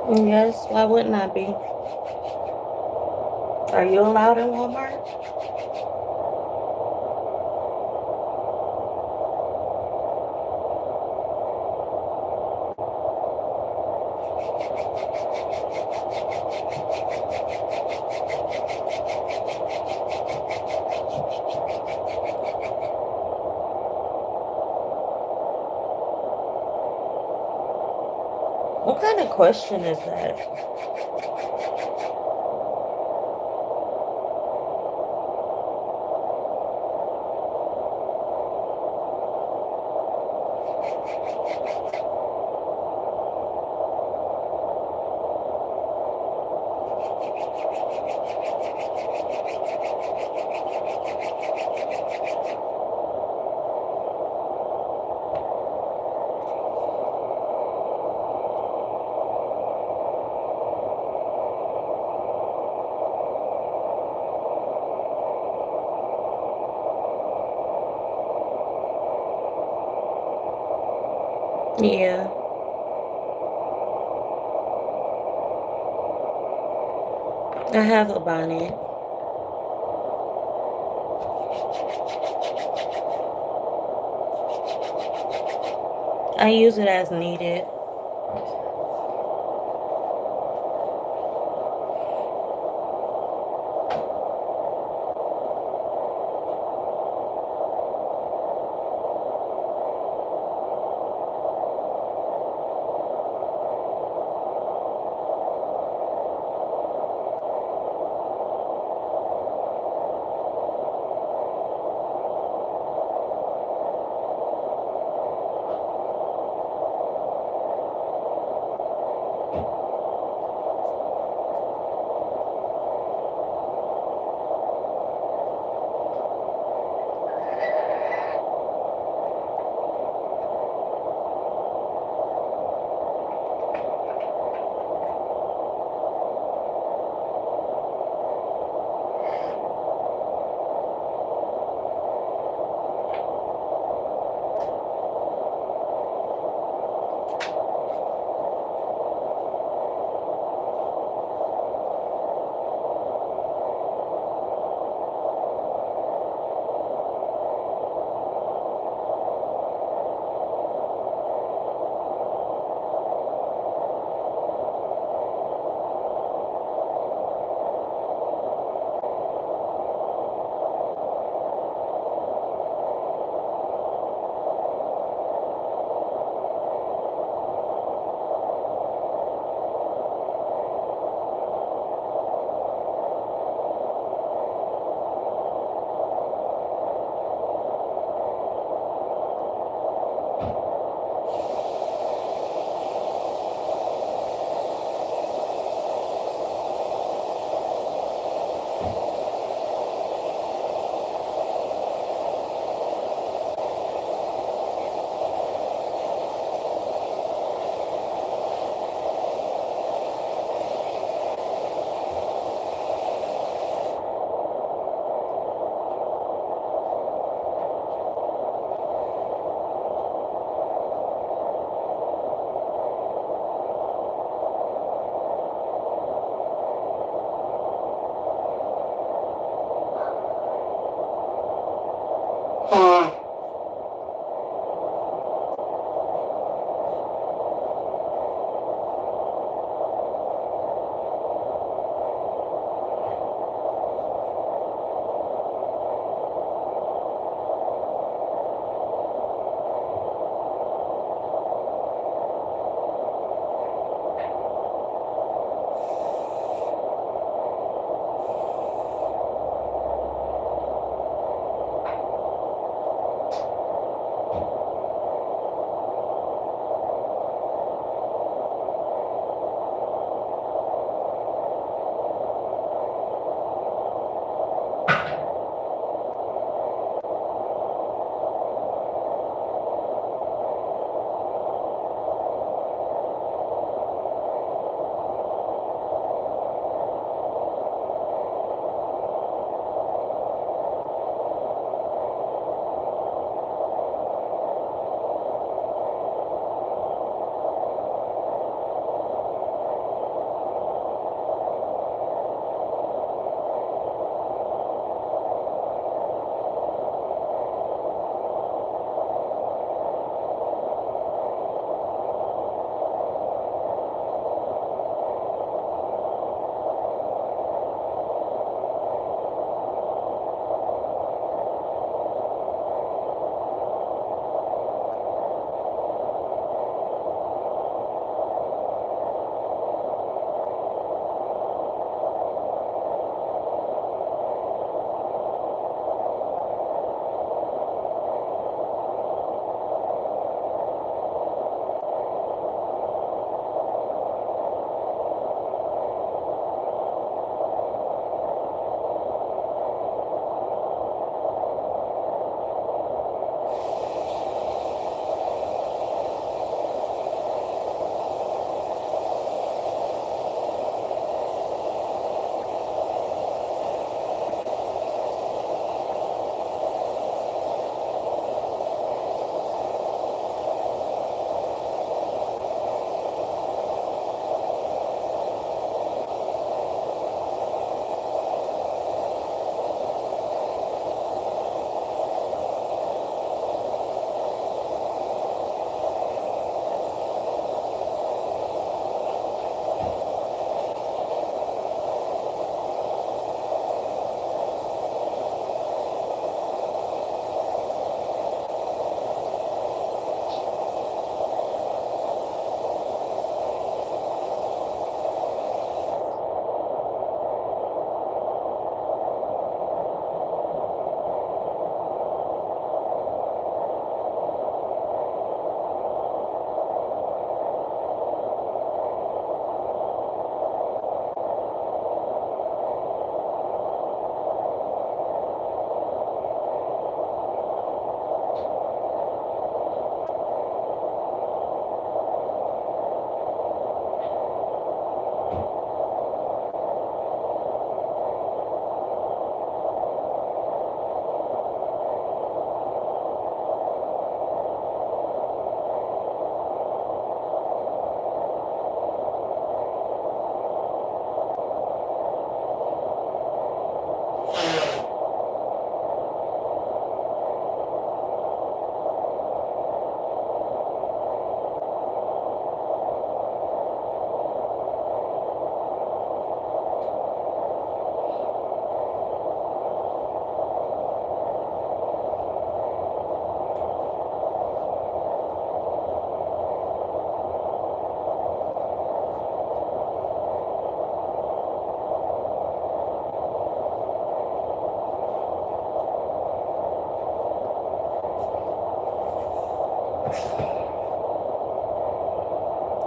Yes, why wouldn't I be? Are you allowed in Walmart? What kind of question is that? Yeah, I have a bonnet. I use it as needed.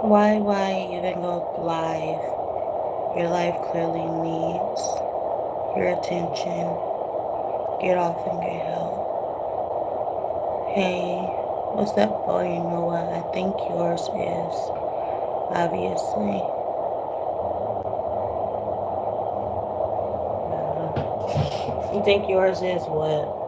Why even go live? Your life clearly needs your attention. Get off and get help. Hey, what's up? Oh, you know what? I think yours is, obviously. You think yours is what?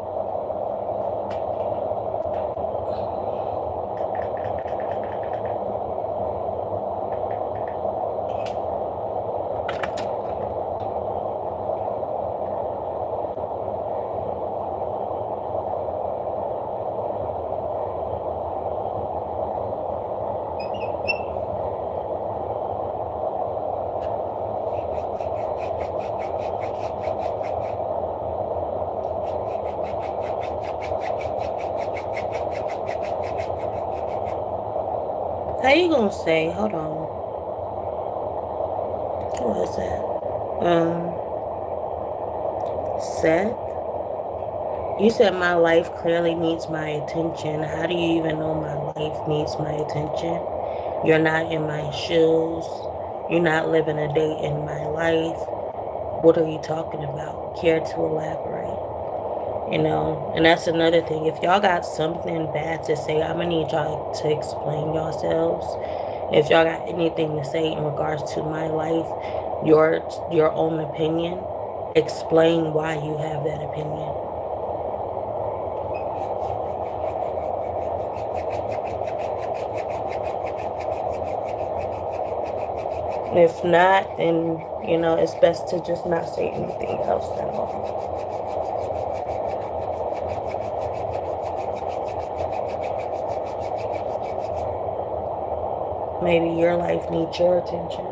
How you gonna say? Hold on. What was that? Seth? You said my life clearly needs my attention. How do you even know my life needs my attention? You're not in my shoes. You're not living a day in my life. What are you talking about? Care to elaborate? And that's another thing. If y'all got something bad to say, I'm gonna need y'all to explain yourselves. If y'all got anything to say in regards to my life, your own opinion, explain why you have that opinion. If not, then it's best to just not say anything else at all. Maybe your life needs your attention.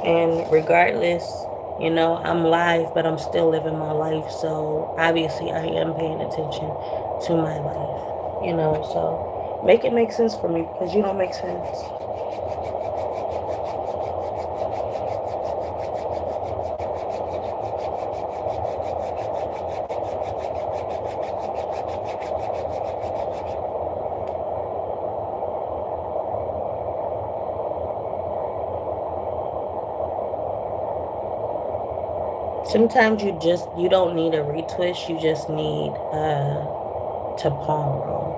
And regardless, I'm live, but I'm still living my life. So obviously I am paying attention to my life. So make it make sense for me, because you don't make sense. Sometimes you don't need a retwist, you just need to palm roll.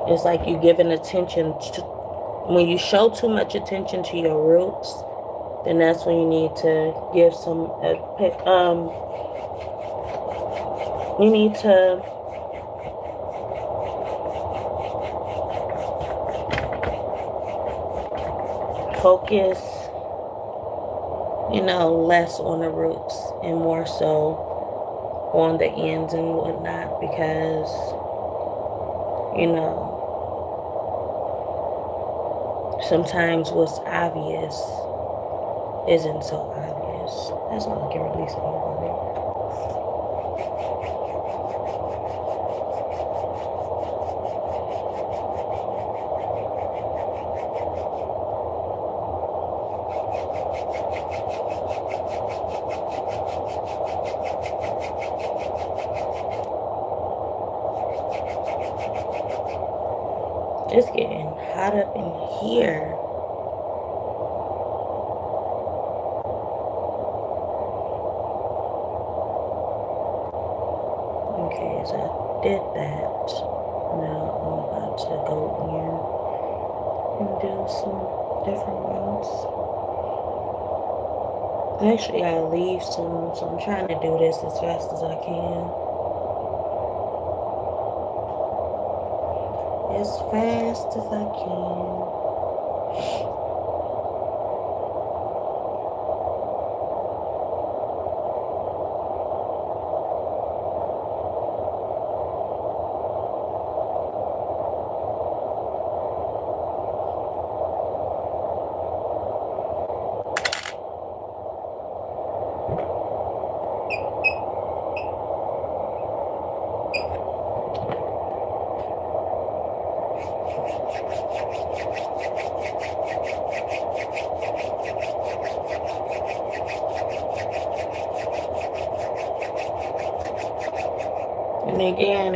It's like you giving attention to, when you show too much attention to your roots, then that's when you need to give some you need to focus less on the roots and more so on the ends and whatnot, because sometimes what's obvious isn't so obvious. That's all I can really say about it. It's getting hot up in here. Okay, so I did that. Now I'm about to go in and do some different ones. Actually, I leave soon, so I'm trying to do this as fast as I can. As fast as I can.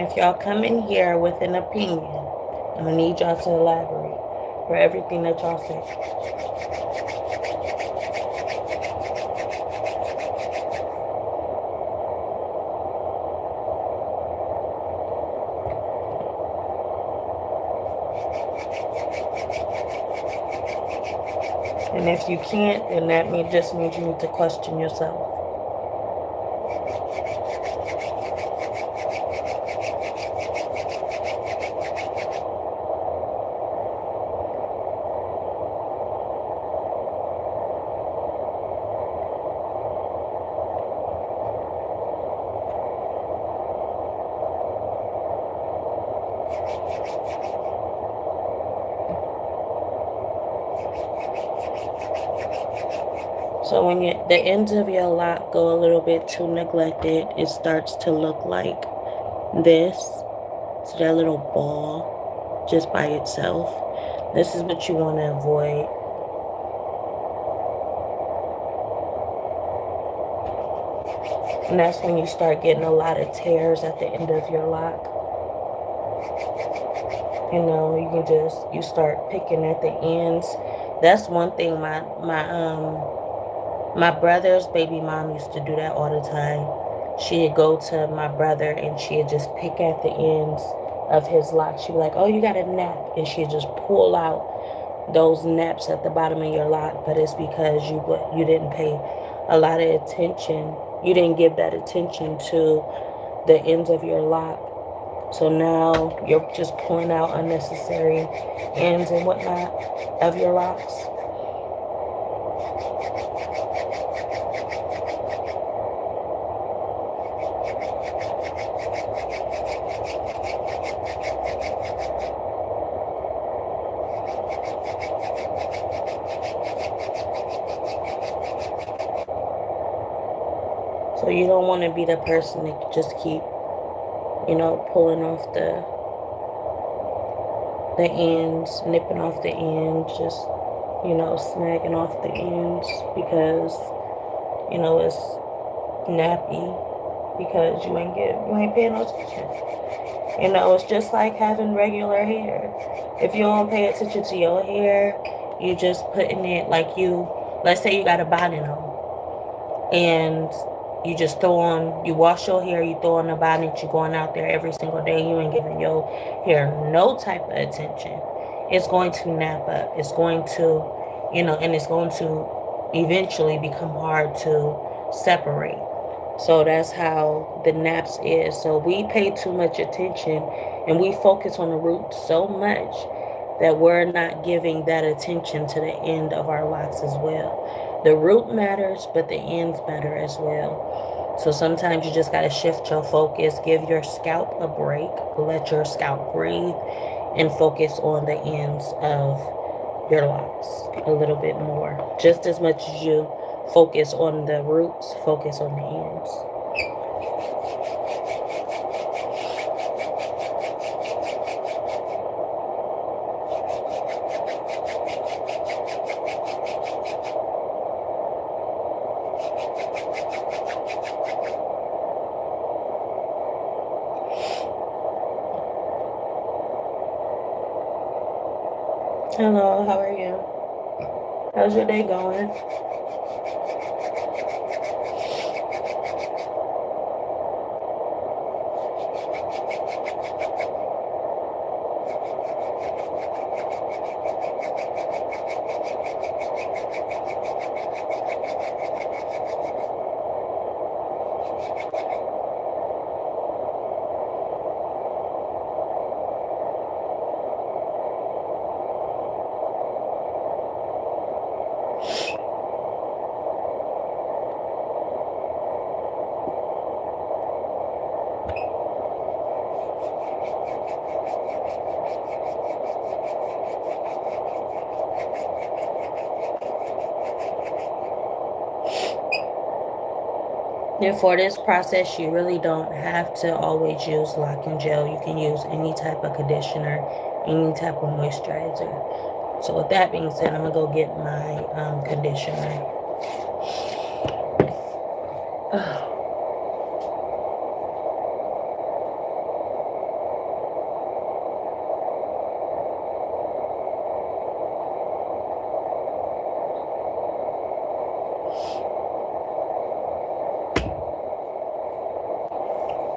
if y'all come in here with an opinion, I'm going to need y'all to elaborate for everything that y'all say. And if you can't, then that just means you need to question yourself. So when the ends of your lock go a little bit too neglected, it starts to look like this. So that little ball just by itself. This is what you want to avoid. And that's when you start getting a lot of tears at the end of your lock. You know, you start picking at the ends. That's one thing my brother's baby mom used to do that all the time. She'd go to my brother and she'd just pick at the ends of his lock. She'd be like, oh, you got a nap. And she'd just pull out those naps at the bottom of your lock. But it's because you didn't pay a lot of attention. You didn't give that attention to the ends of your lock. So now you're just pulling out unnecessary ends and whatnot of your locks. So you don't want to be the person that just keep, pulling off the ends, nipping off the ends, just, snagging off the ends because, it's nappy because you ain't paying no attention. It's just like having regular hair. If you don't pay attention to your hair, you just putting it like let's say you got a bonnet on and you just you wash your hair, you throw on a bonnet, you're going out there every single day, you ain't giving your hair no type of attention. It's going to nap up. It's going to, and it's going to eventually become hard to separate. So that's how the naps is. So we pay too much attention and we focus on the root so much that we're not giving that attention to the end of our locks as well. The root matters, but the ends matter as well. So sometimes you just got to shift your focus, give your scalp a break, let your scalp breathe, and focus on the ends of your locks a little bit more. Just as much as you focus on the roots, focus on the ends. Hello, how are you? How's your day going? And for this process, you really don't have to always use locking gel. You can use any type of conditioner, any type of moisturizer. So with that being said, I'm going to go get my conditioner.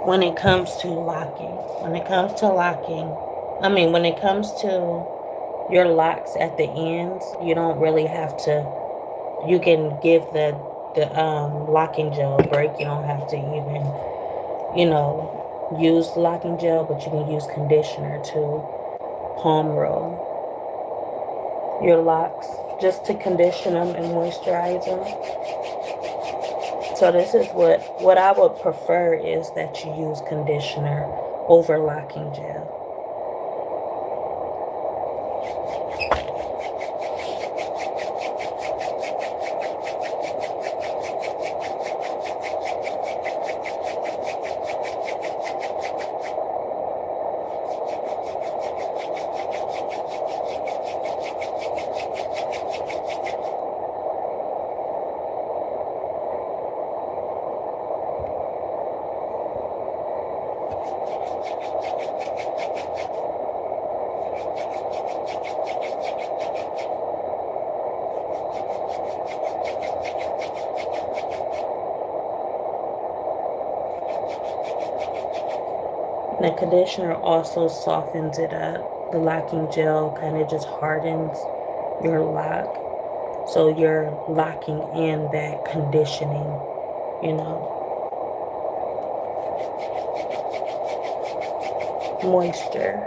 when it comes to locking. When it comes to locking, when it comes to your locks at the ends, you don't really have to. You can give the locking gel a break. You don't have to even use locking gel, but you can use conditioner to palm roll your locks just to condition them and moisturize them. So this is what I would prefer is that you use conditioner over locking gel. The conditioner also softens it up. The locking gel kind of just hardens your lock. So you're locking in that conditioning, moisture.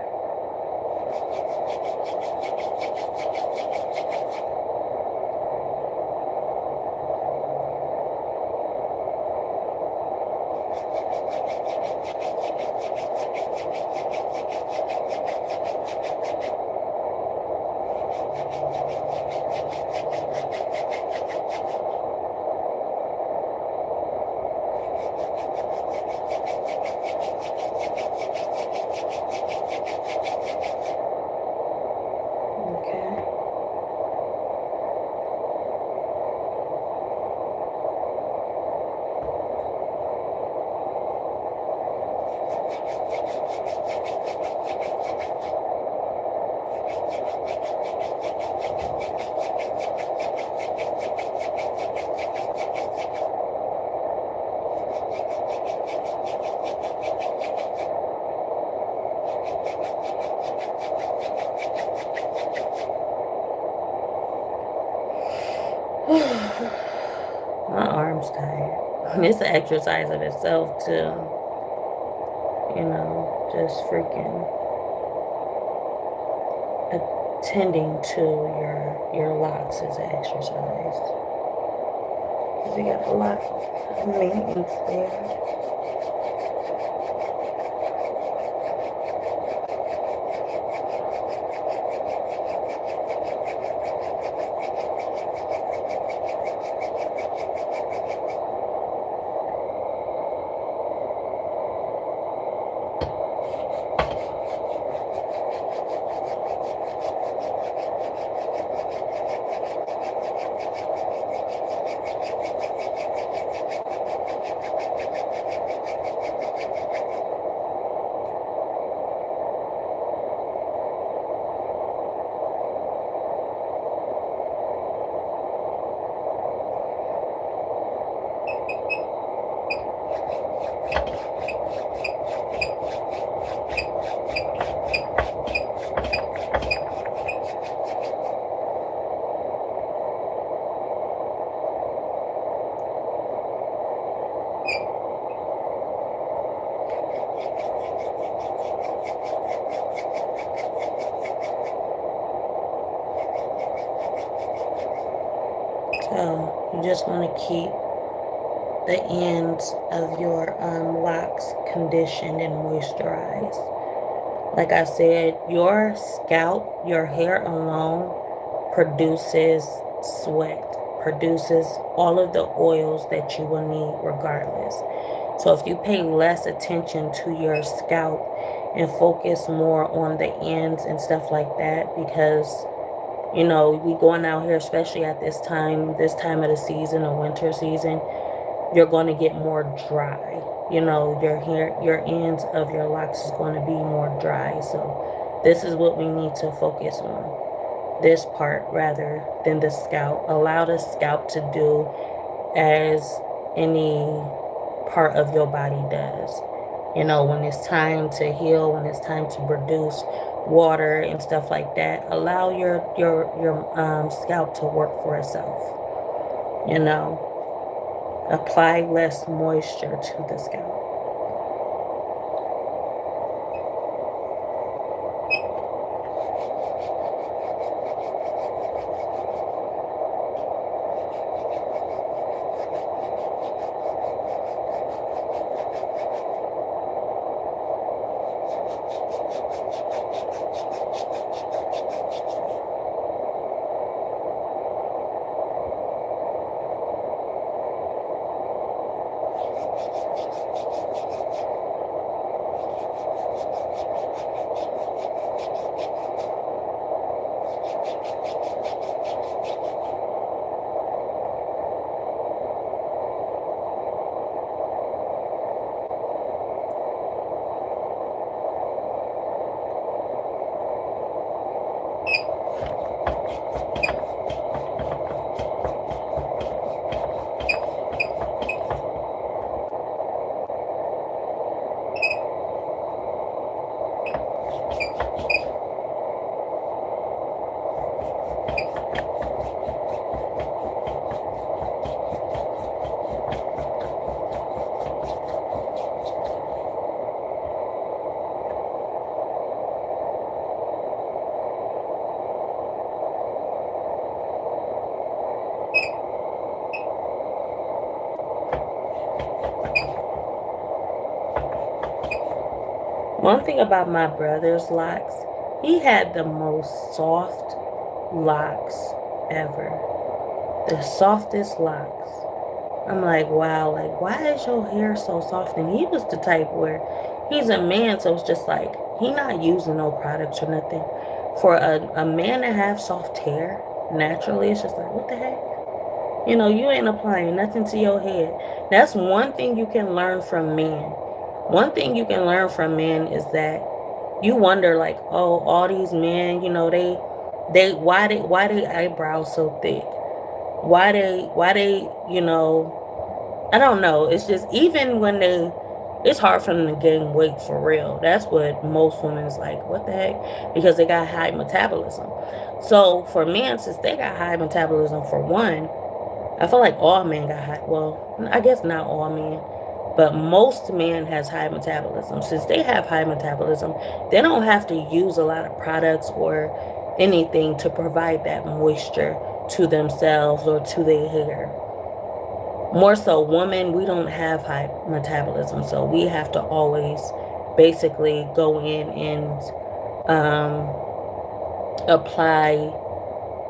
My arm's tired. It's an exercise of itself too. Just freaking attending to your locks is an exercise. 'Cause you got a lot of maintenance there. So you just want to keep the ends of your locks conditioned and moisturized. Like I said, your scalp, your hair alone produces sweat, produces all of the oils that you will need regardless. So if you pay less attention to your scalp and focus more on the ends and stuff like that, because we going out here, especially at this time of the season, the winter season, you're going to get more dry. Your hair, your ends of your locks is going to be more dry. So this is what we need to focus on. This part rather than the scalp. Allow the scalp to do as any part of your body does. You know, when it's time to heal, when it's time to produce water and stuff like that, allow your scalp to work for itself. You know, apply less moisture to the scalp. One thing about my brother's locks, he had the most soft locks ever. The softest locks. I'm like, wow, like, why is your hair so soft? And he was the type where he's a man, so it's just like, he not using no products or nothing. For a man to have soft hair, naturally, it's just like, what the heck? You know, you ain't applying nothing to your head. That's one thing you can learn from men. One thing you can learn from men is that you wonder like, oh, all these men, you know, why they eyebrows so thick? Why they, you know, I don't know. It's just even when it's hard for them to gain weight for real. That's what most women is like, what the heck? Because they got high metabolism. So for men, since they got high metabolism for one, I feel like all men got high. Well, I guess not all men, but most men has high metabolism. Since they have high metabolism, they don't have to use a lot of products or anything to provide that moisture to themselves or to their hair. More so, women, we don't have high metabolism, so we have to always basically go in and apply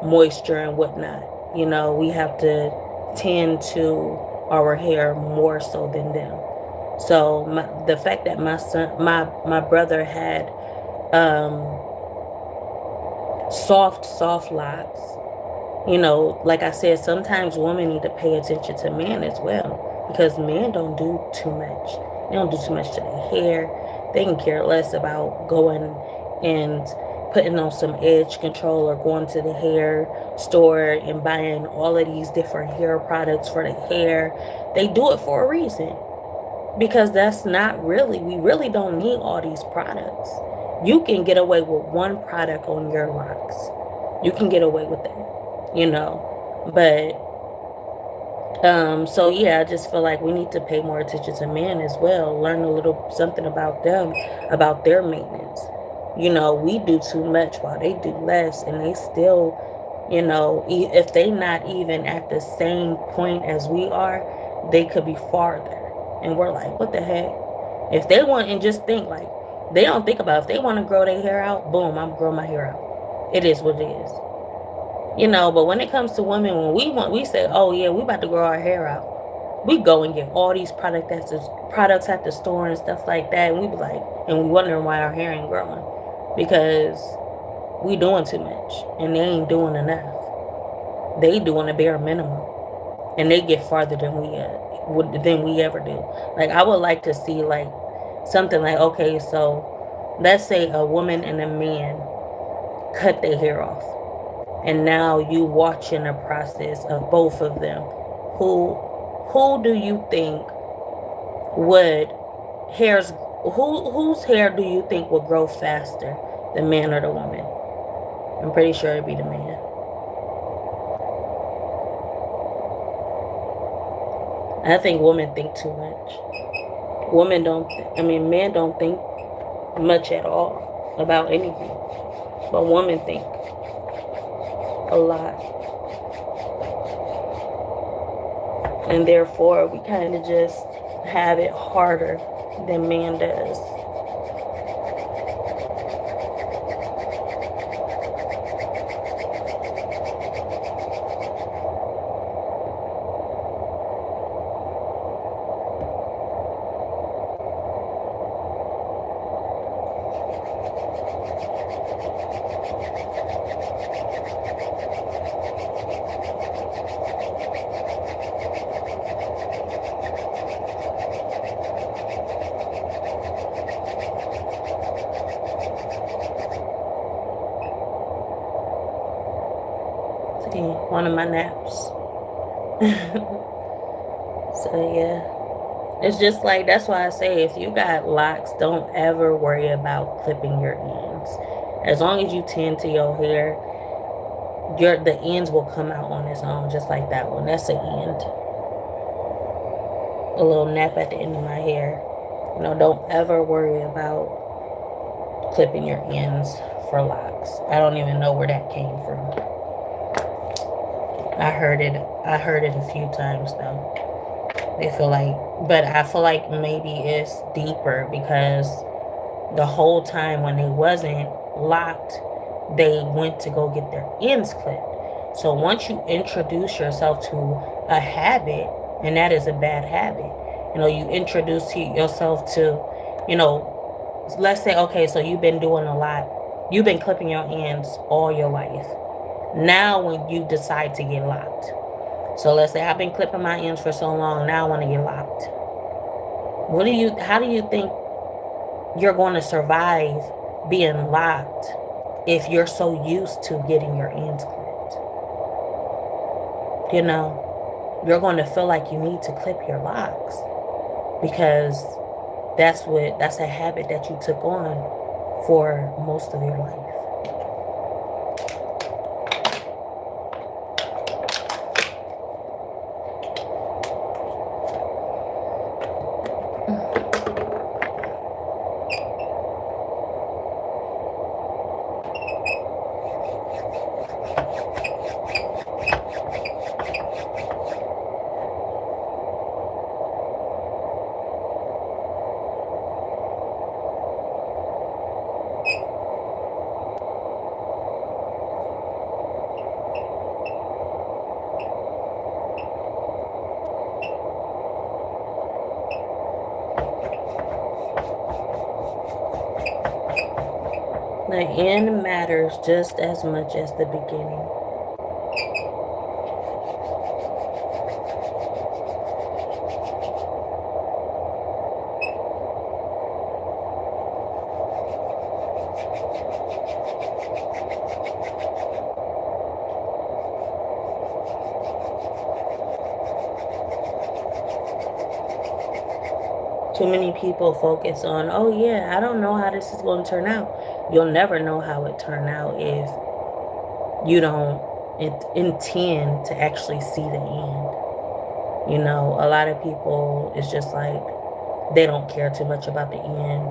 moisture and whatnot. You know, we have to tend to our hair more so than them. So the fact that my brother had um, soft locks, you know, like I said, sometimes women need to pay attention to men as well because men don't do too much. They don't do too much to their hair. They can care less about going and putting on some edge control or going to the hair store and buying all of these different hair products for the hair. They do it for a reason because that's not really, we really don't need all these products. You can get away with one product on your locks. You can get away with that, you know. But so yeah, I just feel like we need to pay more attention to men as well. Learn a little something about them, about their maintenance. You know, we do too much while they do less, and they still, you know, if they not even at the same point as we are, they could be farther. And we're like, what the heck? If they want and just think like they don't think about if they want to grow their hair out, boom, I'm growing my hair out. It is what it is. You know, but when it comes to women, when we say, oh yeah, we about to grow our hair out. We go and get all these products at the store and stuff like that, and we be like, and we wondering why our hair ain't growing because we doing too much and they ain't doing enough. They doing a bare minimum, and they get farther than we ever do. Like I would like to see like something like, okay, so let's say a woman and a man cut their hair off, and now you watching the process of both of them. Who who do you think would hairs whose hair do you think will grow faster, the man or the woman? I'm pretty sure it'd be the man. I think women think too much. Women don't. Men don't think much at all about anything, but women think a lot, and therefore we kind of just have it harder than man does. See, one of my naps. So yeah, it's just like, that's why I say, if you got locks, don't ever worry about clipping your ends. As long as you tend to your hair, the ends will come out on its own, just like that one. That's an end. A little nap at the end of my hair. Don't ever worry about clipping your ends for locks. I don't even know where that came from. I heard it. I heard it a few times though. But I feel like maybe it's deeper because the whole time when they wasn't locked, they went to go get their ends clipped. So once you introduce yourself to a habit, and that is a bad habit, you introduce yourself to, let's say, okay, so you've been doing a lot, you've been clipping your ends all your life. Now when you decide to get locked, so let's say I've been clipping my ends for so long, now I want to get locked. How do you think you're going to survive being locked if you're so used to getting your ends clipped? You're going to feel like you need to clip your locks because that's a habit that you took on for most of your life. The end matters just as much as the beginning. Too many people focus on, oh yeah, I don't know how this is going to turn out. You'll never know how it turned out if you don't intend to actually see the end. A lot of people, it's just like they don't care too much about the end,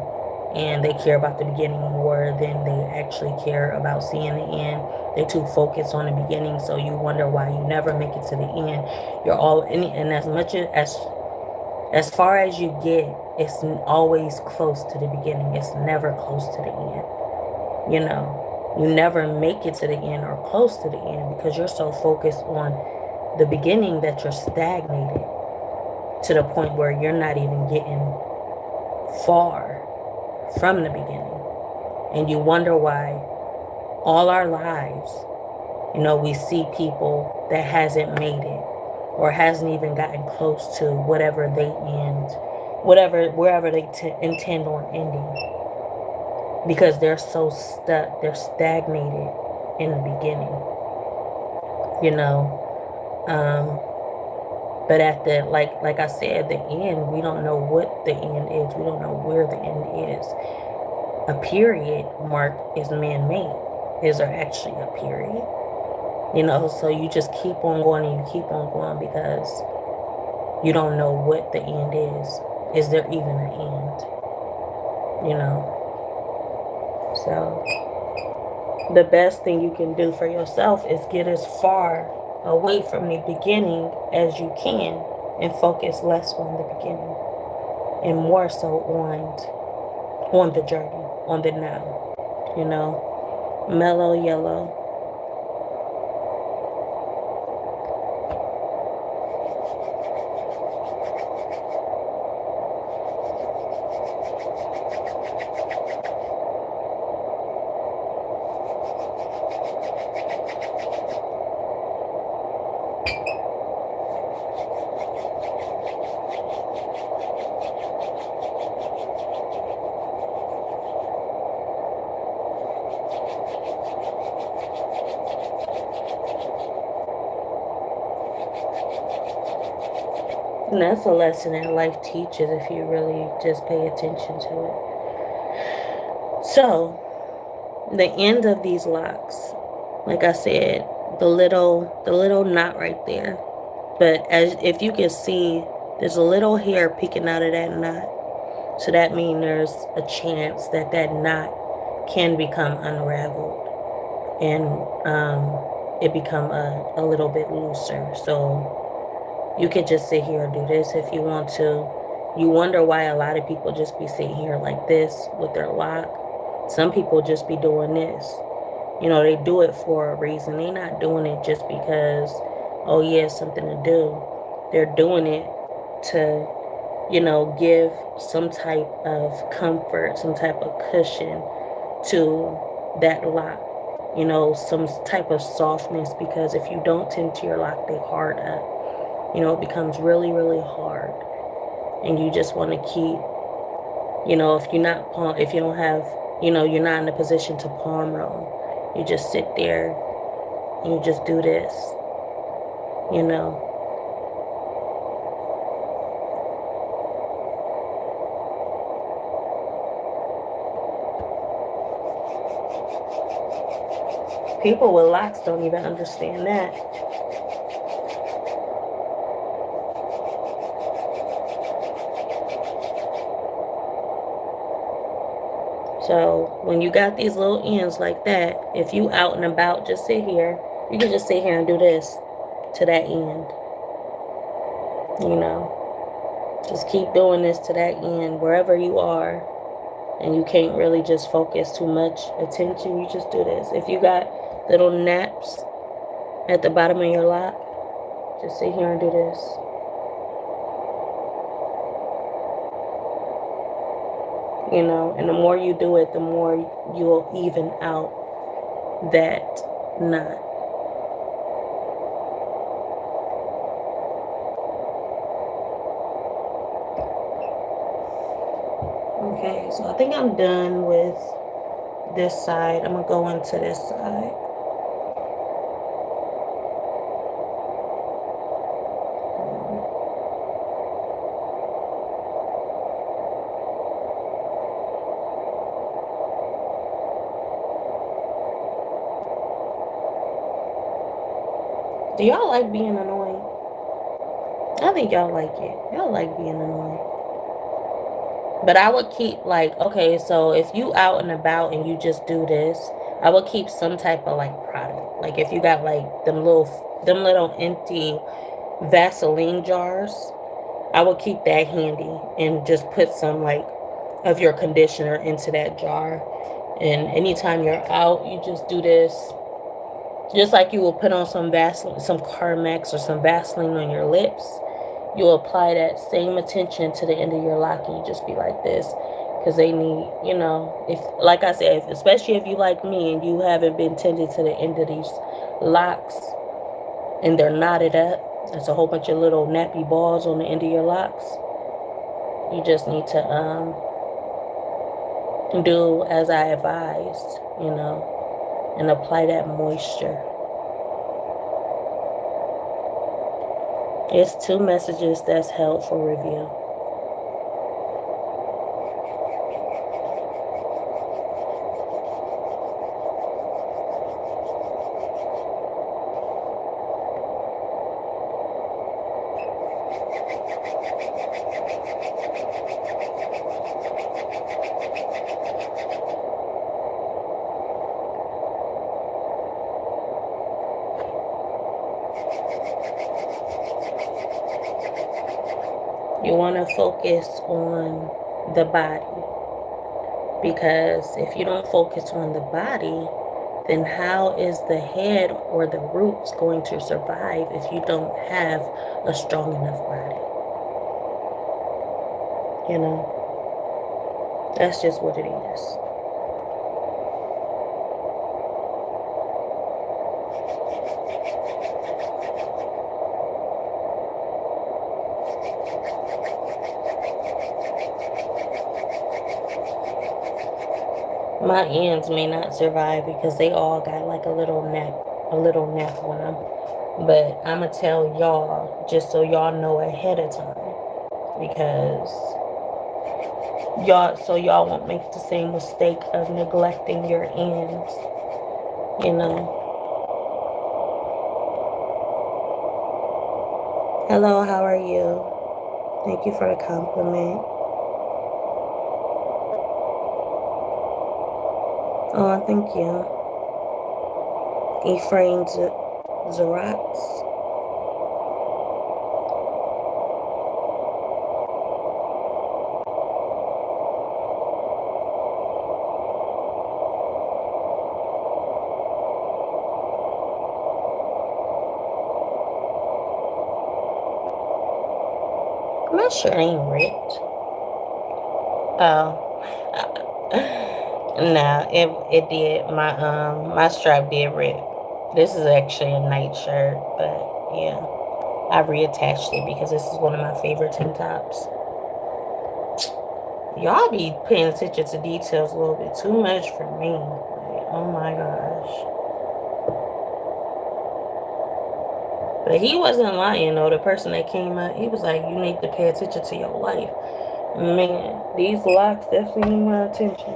and they care about the beginning more than they actually care about seeing the end. They're too focused on the beginning, so you wonder why you never make it to the end. And as much as far as you get, it's always close to the beginning. It's never close to the end. You never make it to the end or close to the end because you're so focused on the beginning that you're stagnated to the point where you're not even getting far from the beginning. And you wonder why all our lives, we see people that hasn't made it or hasn't even gotten close to wherever they intend on ending. Because they're so stuck, they're stagnated in the beginning. But at the like I said, the end, we don't know what the end is. We don't know where the end is. A period mark is man-made. Is there actually a period? So you just keep on going and you keep on going because you don't know what the end is. Is there even an end? So the best thing you can do for yourself is get as far away from the beginning as you can and focus less on the beginning and more so on the journey, on the now. Mellow yellow. And that's a lesson that life teaches if you really just pay attention to it. So, the end of these locks, like I said, the little knot right there. But as if you can see, there's a little hair peeking out of that knot. So that means there's a chance that knot can become unraveled and it become a little bit looser. So you could just sit here and do this if you want to. You wonder why a lot of people just be sitting here like this with their lock. Some people just be doing this. They do it for a reason. They're not doing it just because, oh yeah, it's something to do. They're doing it to, give some type of comfort, some type of cushion to that lock. Some type of softness, because if you don't tend to your lock, they hard up. It becomes really, really hard. And you just want to keep, if you don't have, you're not in a position to palm roll. You just sit there and you just do this, People with locks don't even understand that. So when you got these little ends like that, if you out and about, just sit here. You can just sit here and do this to that end. Just keep doing this to that end wherever you are. And you can't really just focus too much attention. You just do this. If you got little naps at the bottom of your lock, just sit here and do this. And the more you do it, the more you'll even out that knot. Okay, so I think I'm done with this side. I'm going to go into this side. Do y'all like being annoying? I think y'all like it. Y'all like being annoying. But I would keep okay, so if you out and about and you just do this, I would keep some type of product. Like if you got them little empty Vaseline jars, I would keep that handy and just put some of your conditioner into that jar. And anytime you're out, you just do this. Just like you will put on some Vaseline, some Carmex or some Vaseline on your lips. You'll apply that same attention to the end of your lock and you just be like this. Because they need, if, like I said, especially if you like me and you haven't been tended to the end of these locks and they're knotted up. There's a whole bunch of little nappy balls on the end of your locks. You just need to do as I advised, and apply that moisture. It's 2 messages that's held for review. You want to focus on the body, because if you don't focus on the body, then how is the head or the roots going to survive if you don't have a strong enough body? You know, that's just what it is. My ends may not survive because they all got like a little neck on them. But I'ma tell y'all just so y'all know ahead of time, because y'all won't make the same mistake of neglecting your ends, you know. Hello, how are you? Thank you for the compliment. Oh, thank you. Ephraim Zeratz. My shirt ain't ripped. Oh. No, it did. My strap did rip. This is actually a night shirt, but yeah. I reattached it because this is one of my favorite tank tops. Y'all be paying attention to details a little bit too much for me. Like, oh my gosh. But he wasn't lying though. The person that came up, he was like, you need to pay attention to your life. Man, these locks definitely need my attention.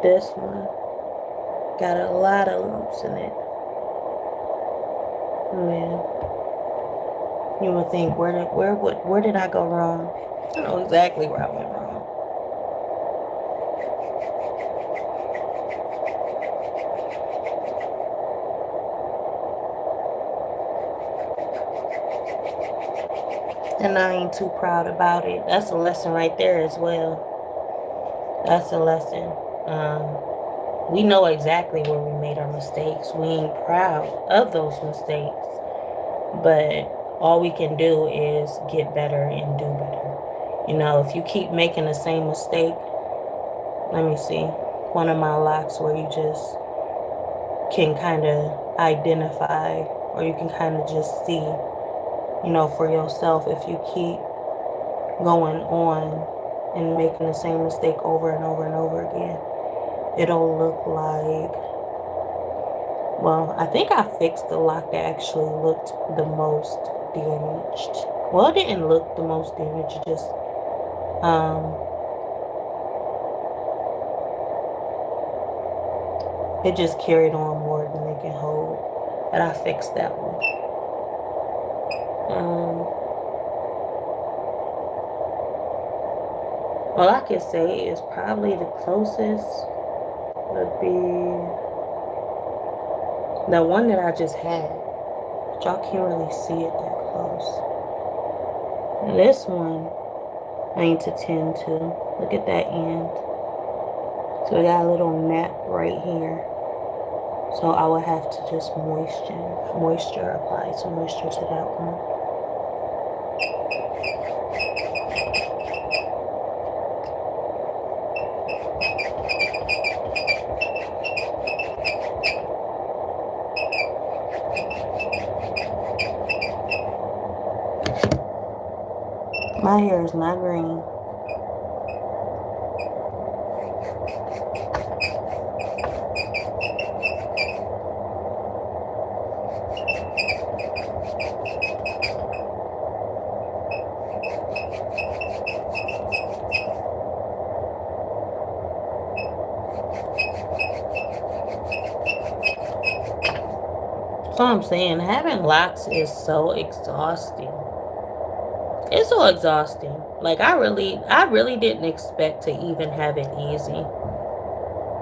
This one got a lot of lumps in it. Man, you would think where did I go wrong? I know exactly where I went wrong. And I ain't too proud about it. That's a lesson right there as well. That's a lesson. We know exactly where we made our mistakes. We ain't proud of those mistakes. But all we can do is get better and do better. You know, if you keep making the same mistake, let me see. One of my locks where you just can kind of identify, or you can kind of just see, you know, for yourself, if you keep going on and making the same mistake over and over and over again, it'll look like, well, I think I fixed the lock that actually looked the most damaged. Well, it didn't look the most damaged, it just carried on more than it can hold. But I fixed that one. All I can say is probably the closest would be the one that I just had. But y'all can't really see it that close. And this one I need to tend to. Look at that end. So we got a little nap right here. So I would have to just apply some moisture to that one. My hair is not green. So I'm saying having locks is so exhausting. It's so exhausting. Like I really didn't expect to even have it easy.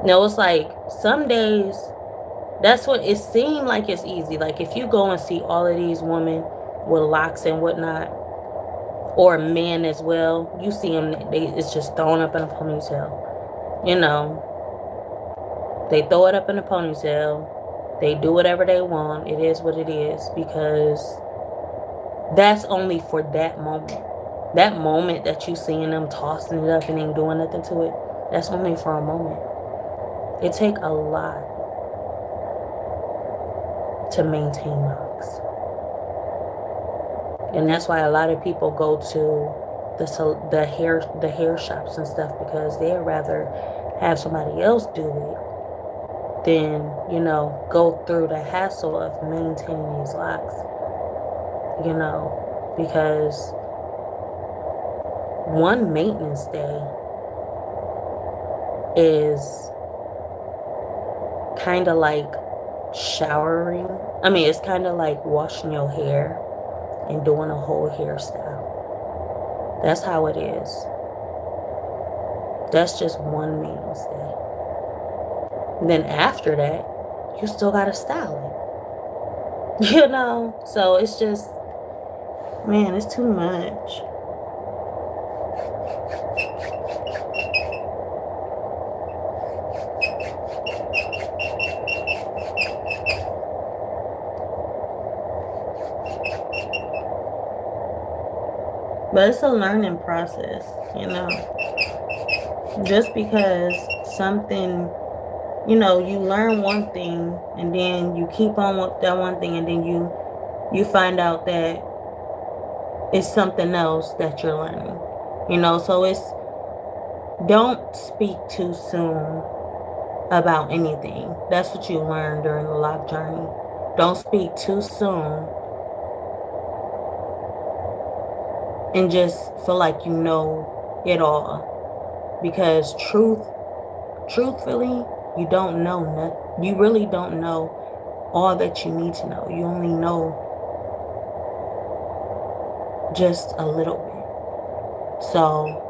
No, it's like some days that's what it seemed like it's easy. Like if you go and see all of these women with locks and whatnot, or men as well, you see them. It's just thrown up in a ponytail. You know, they throw it up in a ponytail. They do whatever they want. It is what it is because that's only for that moment. That moment that you seeing them tossing it up and ain't doing nothing to it, that's only for a moment. It take a lot to maintain locks. And that's why a lot of people go to the hair shops and stuff because they'd rather have somebody else do it than, go through the hassle of maintaining these locks. Because one maintenance day is kind of like showering. I mean, it's kind of like washing your hair and doing a whole hairstyle. That's how it is. That's just one maintenance day. And then after that, you still gotta style it. So it's just, man, it's too much. But it's a learning process, Just because something, you learn one thing and then you keep on with that one thing and then you find out that it's something else that you're learning. So it's don't speak too soon about anything. That's what you learn during the lock journey. Don't speak too soon and just feel like you know it all. Because truthfully, you don't know nothing. You really don't know all that you need to know. You only know just a little bit. So,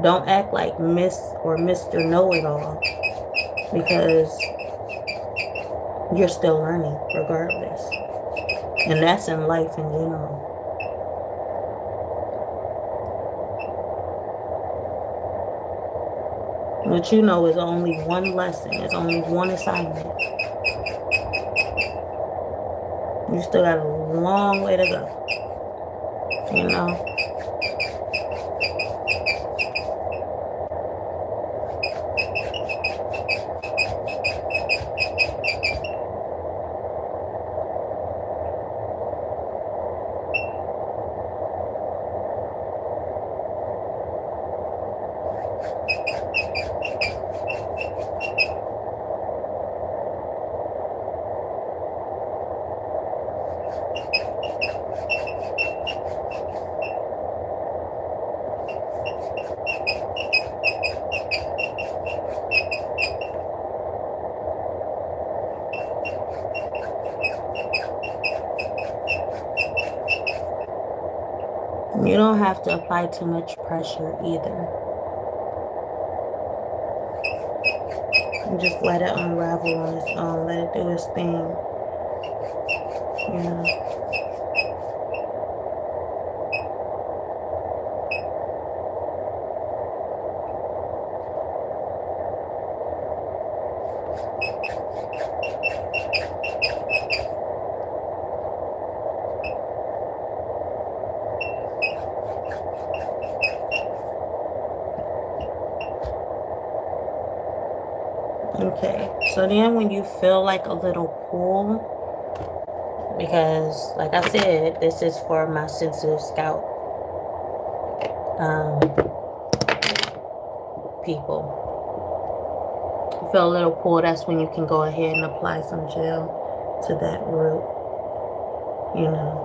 don't act like Miss or Mr. Know-It-All because you're still learning regardless. And that's in life in general. What you know is only one lesson. It's only one assignment. You still got a long way to go. You don't have to apply too much pressure either. You just let it unravel on its own. Let it do its thing. Okay, so then when you feel like a little pull, because like I said, this is for my sensitive scalp, um, people. You feel a little pull, that's when you can go ahead and apply some gel to that root, you know.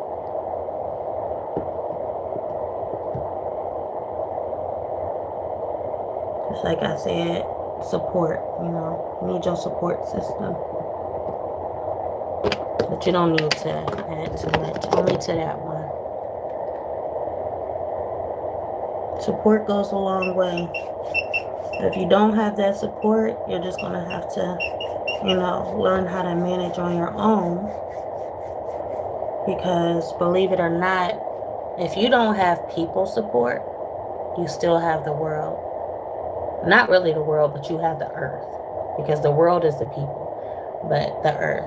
Just like I said, support, you know, you need your support system. But you don't need to add too much, only to that one. Support goes a long way. If you don't have that support, you're just going to have to, you know, learn how to manage on your own. Because believe it or not, if you don't have people support, you still have the world. Not really the world, but you have the earth. Because the world is the people, but the earth.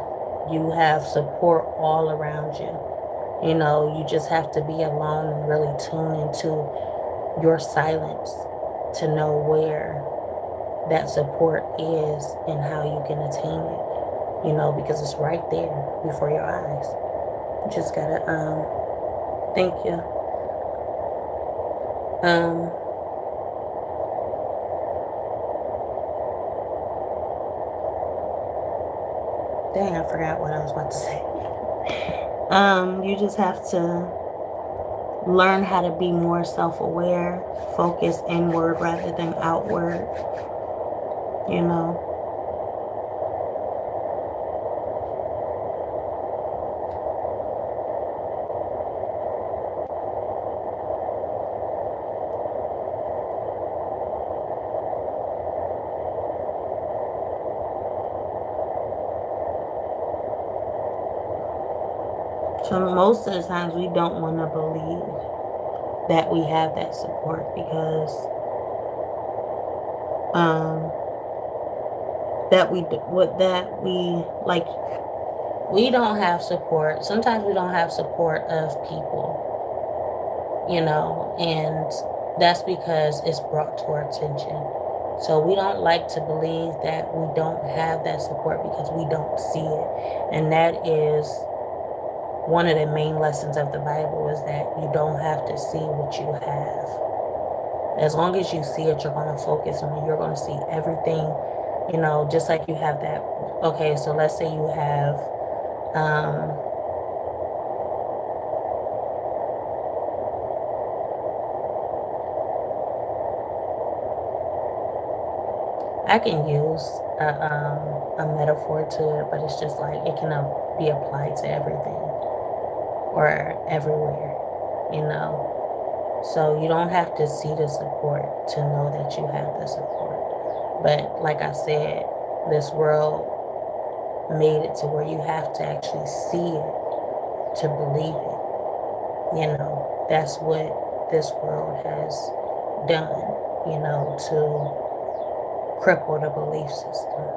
You have support all around you. You know, you just have to be alone and really tune into your silence to know where that support is and how you can attain it. You know, because it's right there before your eyes. You just gotta, thank you. Dang, I forgot what I was about to say. You just have to learn how to be more self-aware, focus inward rather than outward, you know. So most of the times we don't want to believe that we have that support because we don't have support. Sometimes we don't have support of people, you know, and that's because it's brought to our attention. So we don't like to believe that we don't have that support because we don't see it. And that is one of the main lessons of the Bible, is that you don't have to see what you have. As long as you see it, you're going to focus on it. You're going to see everything, you know, just like you have that. Okay, so let's say you have, I can use a metaphor to it, but it's just like it can be applied to everything or everywhere, you know. So you don't have to see the support to know that you have the support. But like I said, this world made it to where you have to actually see it to believe it. You know, that's what this world has done, you know, to cripple the belief system.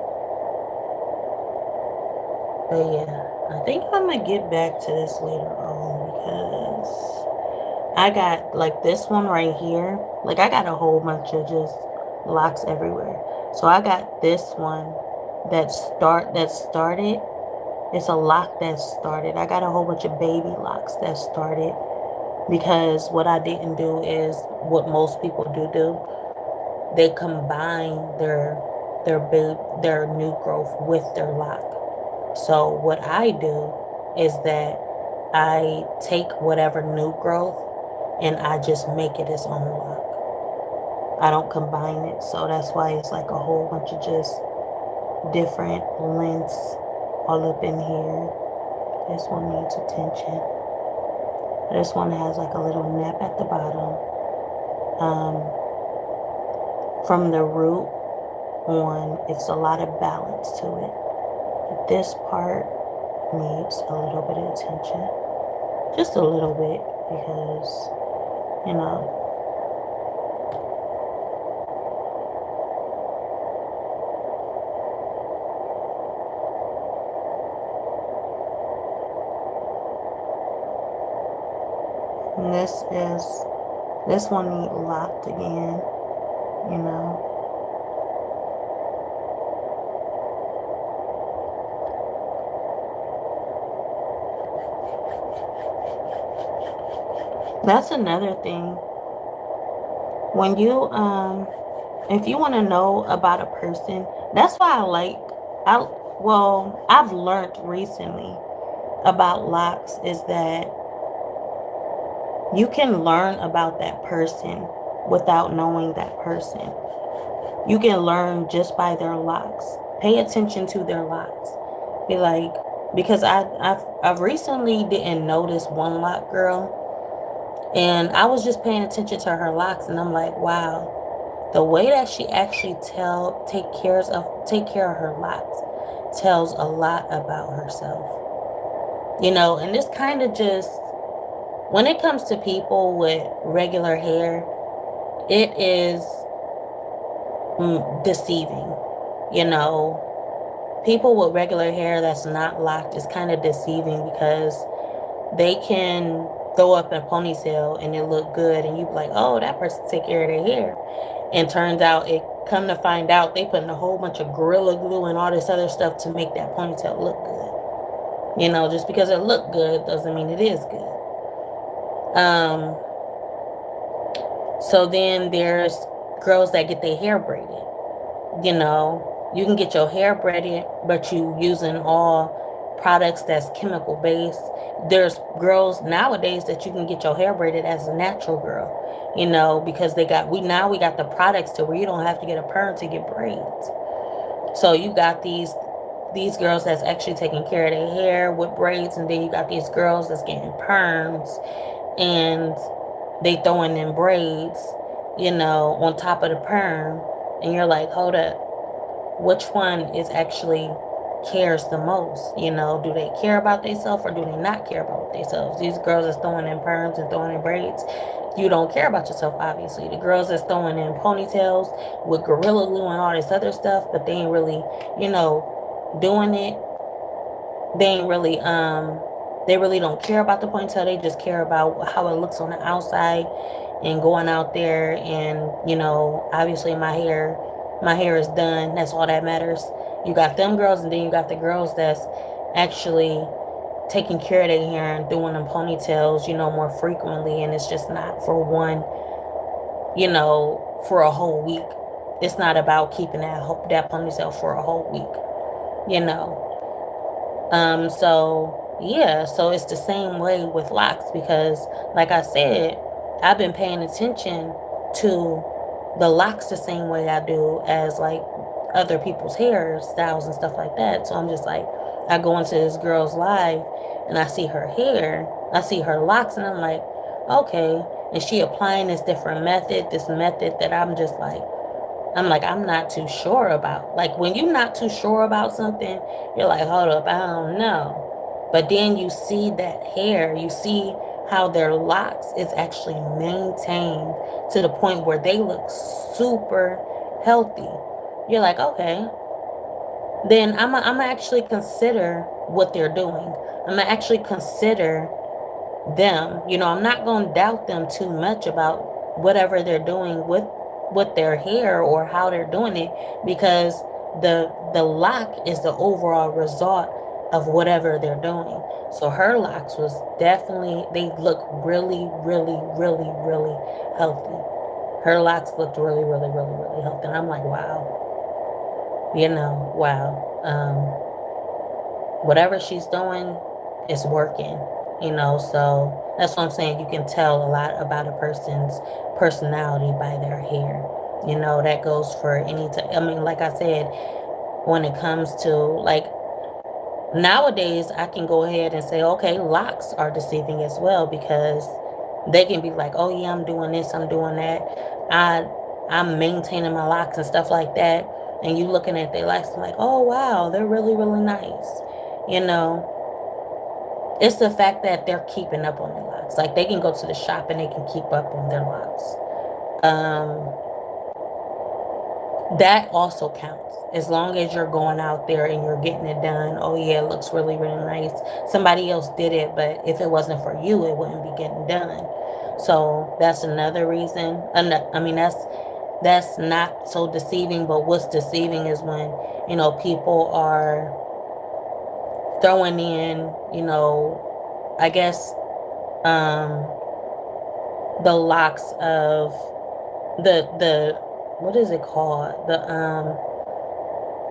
But yeah, I think I'm going to get back to this later on because I got like this one right here. Like I got a whole bunch of just locks everywhere. So I got this one that started. It's a lock that started. I got a whole bunch of baby locks that started because what I didn't do is what most people do. They combine their new growth with their lock. So what I do is that I take whatever new growth and I just make it its own lock. I don't combine it. So that's why it's like a whole bunch of just different lengths all up in here. This one needs attention. This one has like a little nap at the bottom. From the root on, it's a lot of balance to it. But this part needs a little bit of attention. Just a little bit because, you know, and this one need locked again, you know. That's another thing. When you if you want to know about a person, that's why I I've learned recently about locks is that you can learn about that person without knowing that person. You can learn just by their locks. Pay attention to their locks. Be like, because I've recently didn't notice one lock girl, and I was just paying attention to her locks, and I'm like, wow, the way that she actually take care of her locks tells a lot about herself. And this kind of just when it comes to people with regular hair, it is deceiving. You know, people with regular hair that's not locked is kind of deceiving because they can throw up a ponytail and it look good, and you be like, oh, that person take care of their hair, and turns out it come to find out they putting a whole bunch of gorilla glue and all this other stuff to make that ponytail look good. Just because it look good doesn't mean it is good. So then there's girls that get their hair braided. You can get your hair braided, but you using all products that's chemical based. There's girls nowadays that you can get your hair braided as a natural girl, because we got the products to where you don't have to get a perm to get braids. So you got these girls that's actually taking care of their hair with braids, and then you got these girls that's getting perms and they throwing in braids, on top of the perm, and you're like, hold up, which one is actually cares the most? Do they care about themselves or do they not care about themselves? These girls that's throwing in perms and throwing in braids, you don't care about yourself, obviously. The girls that's throwing in ponytails with gorilla glue and all this other stuff, but they ain't really, doing it. They ain't really they really don't care about the ponytail. They just care about how it looks on the outside and going out there, and obviously my hair is done. That's all that matters. You got them girls, and then you got the girls that's actually taking care of their hair and doing them ponytails, more frequently, and it's just not for for a whole week. It's not about keeping that ponytail for a whole week, you know. So yeah, so it's the same way with locks because, like I said, I've been paying attention to the locks the same way I do as like other people's hairstyles and stuff like that. So I'm just like, I go into this girl's live and I see her hair, I see her locks, and I'm like, okay. And she applying this method that I'm not too sure about. Like when you're not too sure about something, you're like, hold up, I don't know. But then you see that hair, you see how their locks is actually maintained to the point where they look super healthy. You're like, okay, then I'm actually consider what they're doing. I'm gonna actually consider them. I'm not going to doubt them too much about whatever they're doing with their hair or how they're doing it, because the lock is the overall result of whatever they're doing. So her locks was definitely, they look really, really, really, really healthy. Her locks looked really, really, really, really healthy. And I'm like, wow, wow. Whatever she's doing is working, so that's what I'm saying. You can tell a lot about a person's personality by their hair. That goes for I mean, like I said, when it comes to like nowadays, I can go ahead and say, okay, locks are deceiving as well, because they can be like, oh yeah, I'm doing this, I'm doing that. I'm maintaining my locks and stuff like that. And you looking at their locks and like, oh wow, they're really, really nice. You know, it's the fact that they're keeping up on their locks. Like they can go to the shop and they can keep up on their locks. Um, that also counts. As long as you're going out there and you're getting it done. Oh yeah, it looks really, really nice. Somebody else did it, but if it wasn't for you, it wouldn't be getting done. So that's another reason. I mean, that's not so deceiving. But what's deceiving is when people are throwing in, I guess, the locks of the what is it called?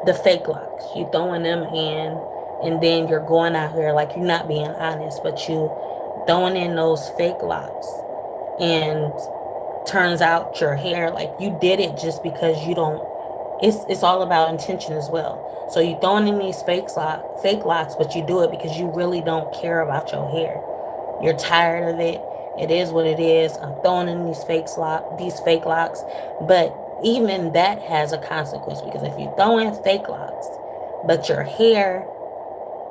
The fake locks. You throwing them in, and then you're going out here like you're not being honest, but you throwing in those fake locks, and turns out your hair, like, you did it just because you don't. It's all about intention as well. So you throwing in these fake locks, but you do it because you really don't care about your hair. You're tired of it. It is what it is. I'm throwing in these fake locks, but even that has a consequence, because if you throw in fake locks, but your hair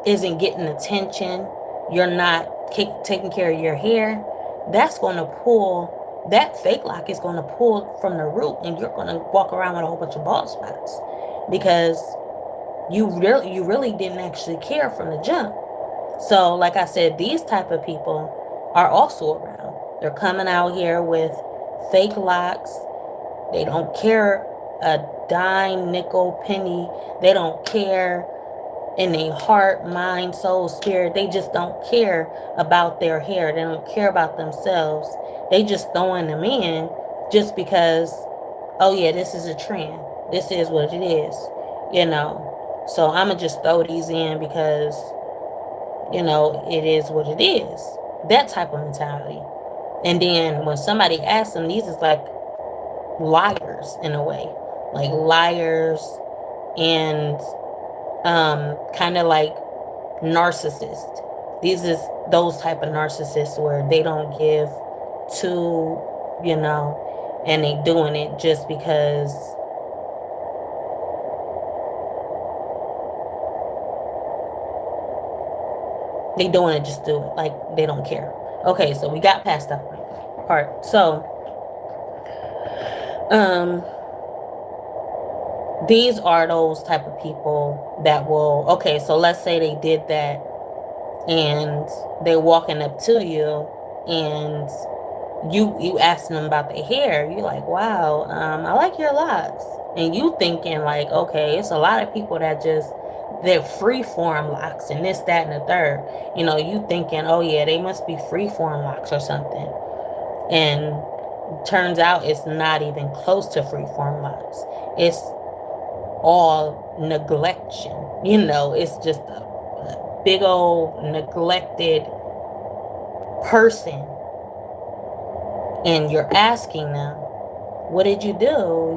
isn't getting attention, you're not taking care of your hair, that's going to pull, that fake lock is going to pull from the root, and you're going to walk around with a whole bunch of bald spots because you really didn't actually care from the jump. So, like I said, these type of people are also around. They're coming out here with fake locks. They don't care a dime, nickel, penny. They don't care in their heart, mind, soul, spirit. They just don't care about their hair. They don't care about themselves. They just throwing them in just because, oh yeah, this is a trend. This is what it is, you know. So I'm going to just throw these in because, it is what it is. That type of mentality. And then when somebody asks them, these is like liars in a way. Like liars, and kind of like narcissists. These is those type of narcissists where they don't give to, and they doing it just because they doing it, just do it. Like they don't care. Okay, so we got past that part. So, um, these are those type of people that will, okay, so let's say they did that and they're walking up to you, and you asking them about their hair. You're like, wow, I like your locks. And you thinking like, okay, it's a lot of people that just, they're free form locks and this, that, and the third. You thinking, oh yeah, they must be free form locks or something. And turns out it's not even close to free form locks. It's all neglection. It's just a big old neglected person, and you're asking them, what did you do?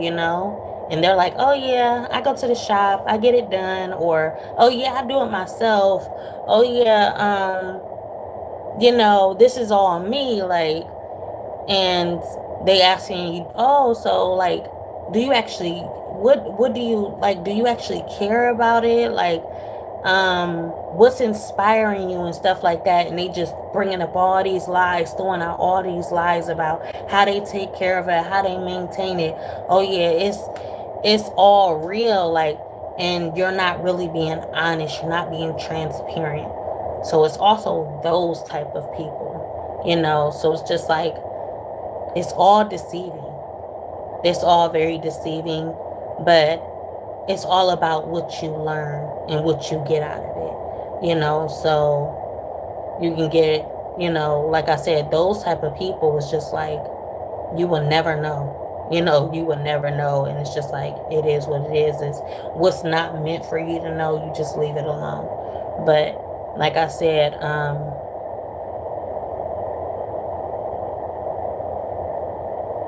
And they're like, oh yeah, I go to the shop, I get it done. Or, oh yeah, I do it myself. Oh yeah, this is all me. Like, and they asking you, oh, so like, do you actually, what do you like, do you actually care about it? Like, what's inspiring you and stuff like that. And they just bringing up all these lies, throwing out all these lies about how they take care of it, how they maintain it. Oh yeah, it's all real. Like, and you're not really being honest, you're not being transparent. So it's also those type of people, so it's just like, it's all deceiving. It's all very deceiving, but it's all about what you learn and what you get out of it, so you can get, like I said, those type of people is just like, you will never know, you will never know. And it's just like, it is what it is. It's what's not meant for you to know, you just leave it alone. But like I said,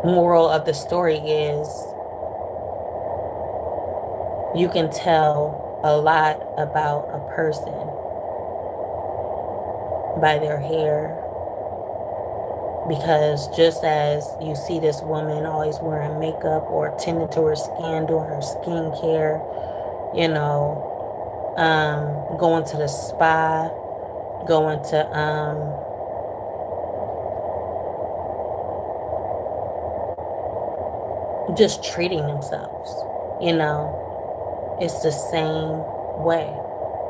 moral of the story is, you can tell a lot about a person by their hair. Because just as you see this woman always wearing makeup or tending to her skin, doing her skincare, going to the spa, going to just treating themselves, it's the same way.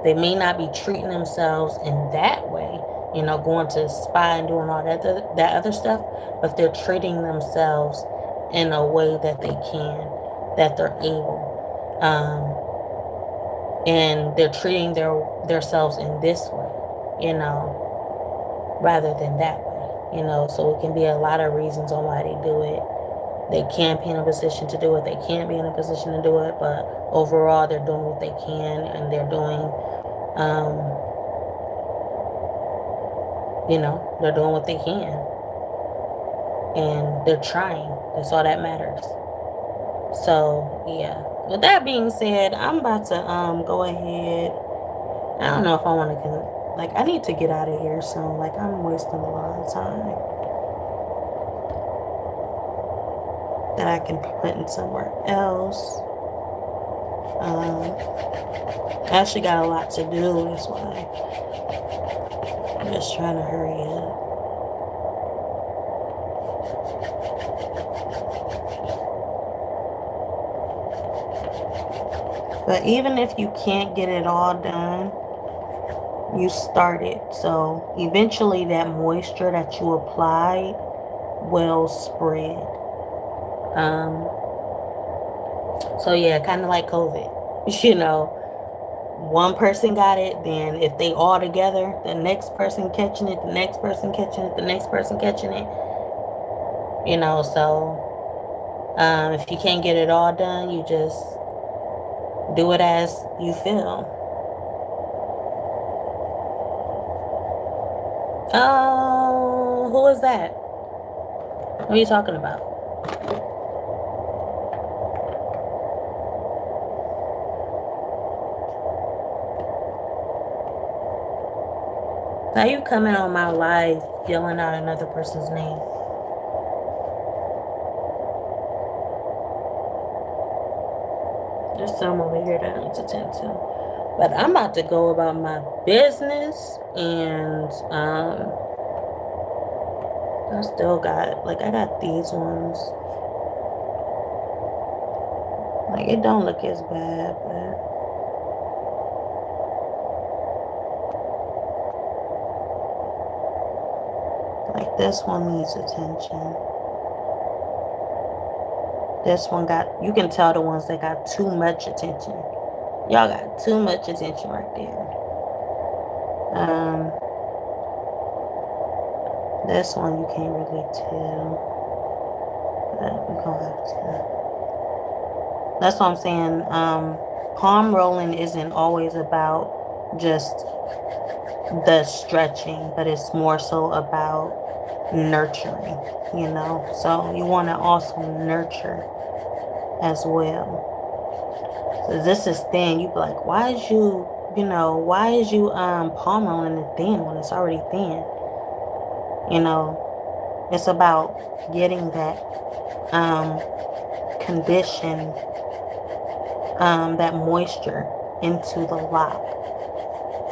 They may not be treating themselves in that way, going to the spa and doing all that other stuff, but they're treating themselves in a way that they can, that they're able, and they're treating themselves in this way, rather than that way, so it can be a lot of reasons on why they do it, they can't be in a position to do it. They can't be in a position to do it, but overall, they're doing what they can, and they're doing, they're doing what they can, and they're trying. That's all that matters. So yeah. With that being said, I'm about to go ahead. I don't know if I want to like I need to get out of here soon. Like I'm wasting a lot of time that I can be putting somewhere else. I actually got a lot to do. That's why I'm just trying to hurry up. But even if you can't get it all done, you started. So eventually that moisture that you applied will spread. So yeah, kind of like COVID. One person got it, then if they all together, the next person catching it, the next person catching it, the next person catching it. So if you can't get it all done, you just do it as you feel. Who is that? What are you talking about? Now you coming on my live yelling out another person's name. There's some over here that I need to tend to. But I'm about to go about my business, and I still got, I got these ones. Like, it don't look as bad, but like this one needs attention. This one you can tell the ones that got too much attention. Y'all got too much attention right there. This one you can't really tell. But we're gonna have to. That's what I'm saying. Palm rolling isn't always about just the stretching, but it's more so about nurturing, So you want to also nurture as well. So this is thin. You be like, why is you palm rolling it thin when it's already thin? It's about getting that condition, that moisture into the lock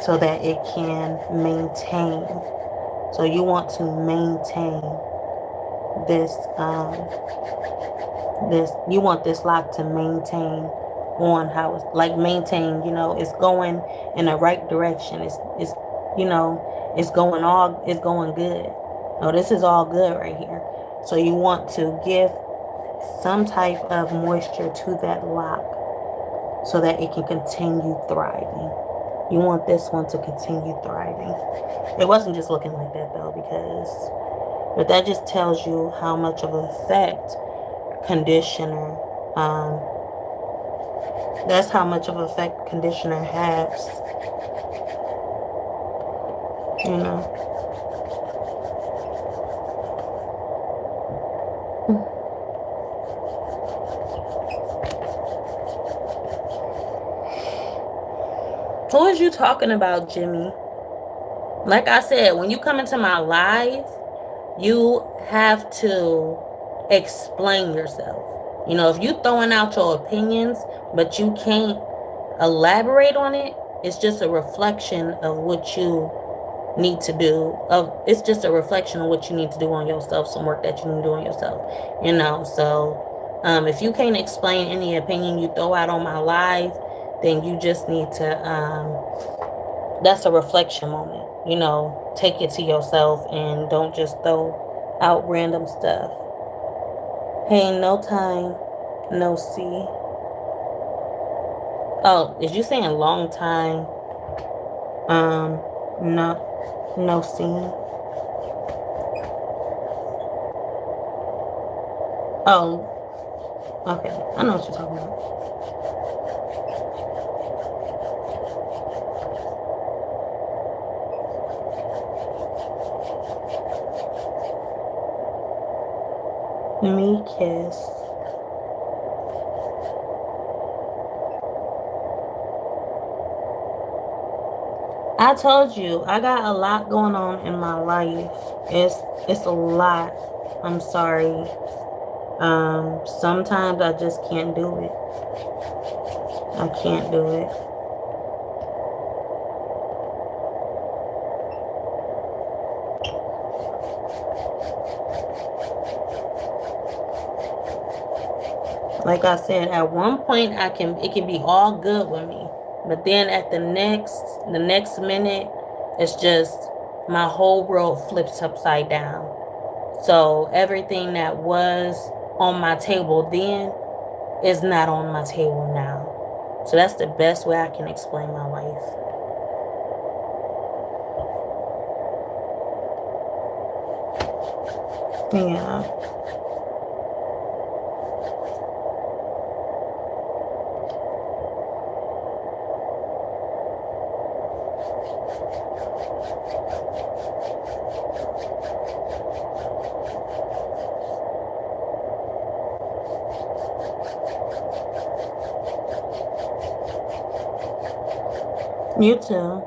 so that it can maintain. So you want to maintain you want this lock to maintain on how it's maintain, it's going in the right direction. It's going good. Oh, this is all good right here. So you want to give some type of moisture to that lock so that it can continue thriving. You want this one to continue thriving. It wasn't just looking like that though, but that just tells you how much of an effect conditioner, that's how much of an effect conditioner has, Who is you talking about, Jimmy? Like I said, when you come into my live, you have to explain yourself. If you throwing out your opinions, but you can't elaborate on it, it's just a reflection of what you need to do. It's just a reflection of what you need to do on yourself, some work that you need to do on yourself. So if you can't explain any opinion you throw out on my live, then you just need to, that's a reflection moment. Take it to yourself and don't just throw out random stuff. Hey, no time, no see. Oh, is you saying long time? No see. Oh, Okay, I know what you're talking about. Me kiss. I told you I got a lot going on in my life. It's a lot. I'm sorry. Sometimes I just can't do it. I can't do it. Like I said, at one point it can be all good with me. But then at the next minute, it's just my whole world flips upside down. So everything that was on my table then is not on my table now. So that's the best way I can explain my life. Yeah. You too.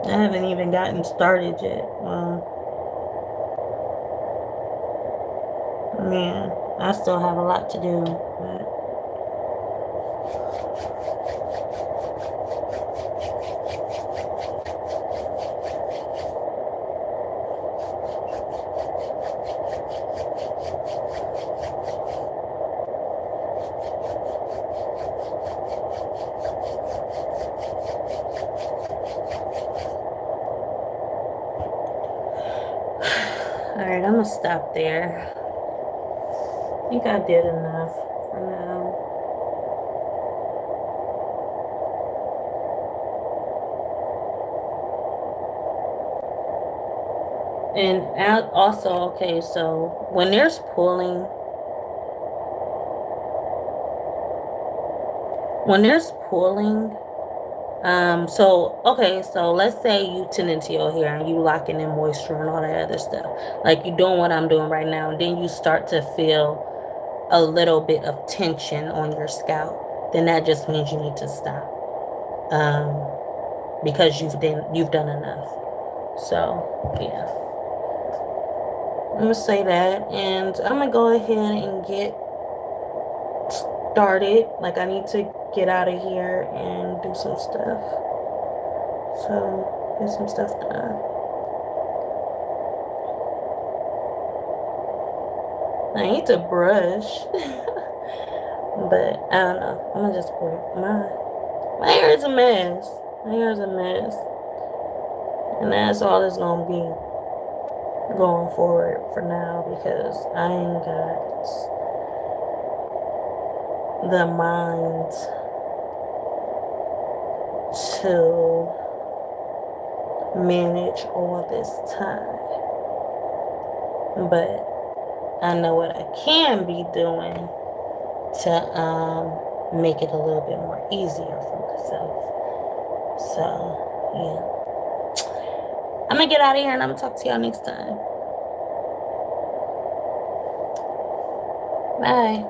I haven't even gotten started yet. Man, I still have a lot to do. But all right, I'm gonna stop there. I think I did enough for now. And also, okay, so when there's pulling, so okay, so let's say you tend into your hair and you locking in moisture and all that other stuff. Like you doing what I'm doing right now, and then you start to feel a little bit of tension on your scalp, then that just means you need to stop. Because you've done enough. So yeah. I'm gonna say that, and I'm gonna go ahead and get started. Like I need to get out of here and do some stuff. So get some stuff done. I need to brush, but I don't know. I'm gonna just work. My hair is a mess. My hair is a mess, and that's all it's gonna be going forward for now because I ain't got the mind to manage all this time. But I know what I can be doing to make it a little bit more easier for myself. So yeah. I'm gonna get out of here and I'm gonna talk to y'all next time. Bye.